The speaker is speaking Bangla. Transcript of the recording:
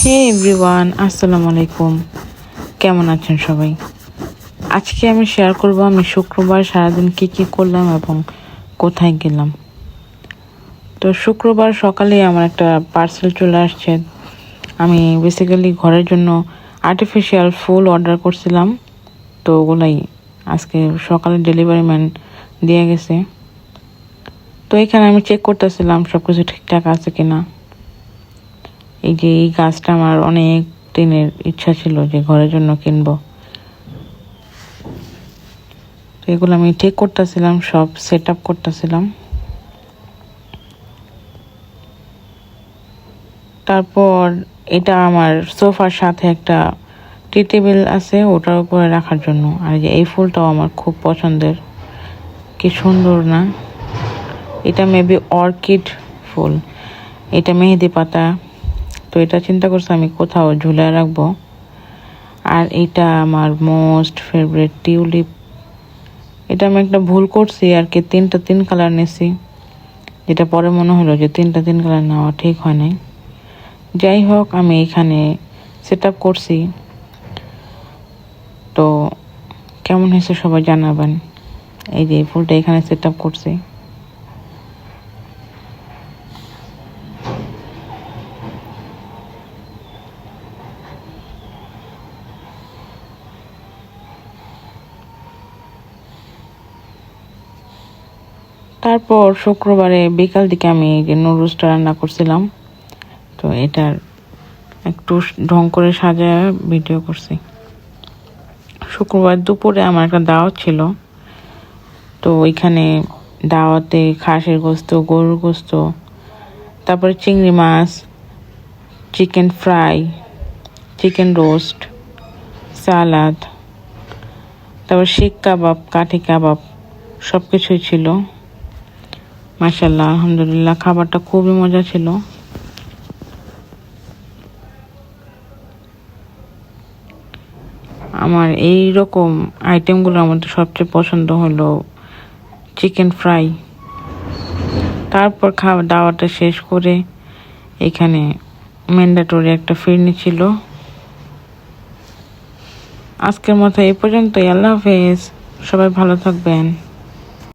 হে এভরিওয়ান, আসসালামু আলাইকুম। কেমন আছেন সবাই? আজকে আমি শেয়ার করব আমি শুক্রবার সারাদিন কি করলাম এবং কোথায় গেলাম। তো শুক্রবার সকালে আমার একটা পার্সেল চলে আসছে। আমি বেসিক্যালি ঘরের জন্য আর্টিফিশিয়াল ফুল অর্ডার করছিলাম, তো ওগুলাই আজকে সকালে ডেলিভারি ম্যান দিয়ে গেছে। তো এখানে আমি চেক করতেছিলাম সব কিছু ঠিকঠাক আছে কিনা। এই যে এই গাছটা আমার অনেক দিনের ইচ্ছা ছিল যে ঘরের জন্য কিনবো, তো এগুলো আমি ঠিক করতেছিলাম, সব সেট আপ করতেছিলাম। তারপর এটা আমার সোফার সাথে একটা টি টেবিল আছে, ওটার উপরে রাখার জন্য। আর যে এই ফুলটাও আমার খুব পছন্দের, কি সুন্দর না? এটা মেবি অর্কিড ফুল, এটা মেহেদি পাতা। তো এটা চিন্তা করছি আমি কোথাও ঝুলে রাখবো। আর এটা আমার মোস্ট ফেভারিট টিউলিপ। এটা আমি একটা ভুল করছি আর কি, তিন কালার নিয়েছি, যেটা পরে মনে হলো যে তিন কালার নেওয়া ঠিক হয় নাই। যাই হোক, আমি এখানে সেট আপ করছি, তো কেমন হয়েছে সবাই জানাবেন। এই যে ফুলটা এখানে সেট আপ করছি। তারপর শুক্রবারে বিকাল দিকে আমি এই যে নুডলসটা রান্না করছিলাম, তো এটার একটু ঢং করে সাজায় ভিডিও করছি। শুক্রবার দুপুরে আমার একটা দাওয়াত ছিল, তো ওইখানে দাওয়াতে খাসির গোস্ত, গরুর গোস্ত, তারপরে চিংড়ি মাছ, চিকেন ফ্রাই, চিকেন রোস্ট, সালাদ, তারপর শিক কাবাব, কাঠি কাবাব, সব কিছুই ছিল। মাশাআল্লাহ, আলহামদুলিল্লাহ, খাবারটা খুবই মজা ছিল। আমার এই রকম আইটেমগুলোর মধ্যে সবচেয়ে পছন্দ হলো চিকেন ফ্রাই। তারপর দাওয়াটা শেষ করে এখানে ম্যান্ডেটরি একটা ফিরনি ছিল। আজকের মতো এই পর্যন্তই। আল্লাহ হাফেজ, সবাই ভালো থাকবেন।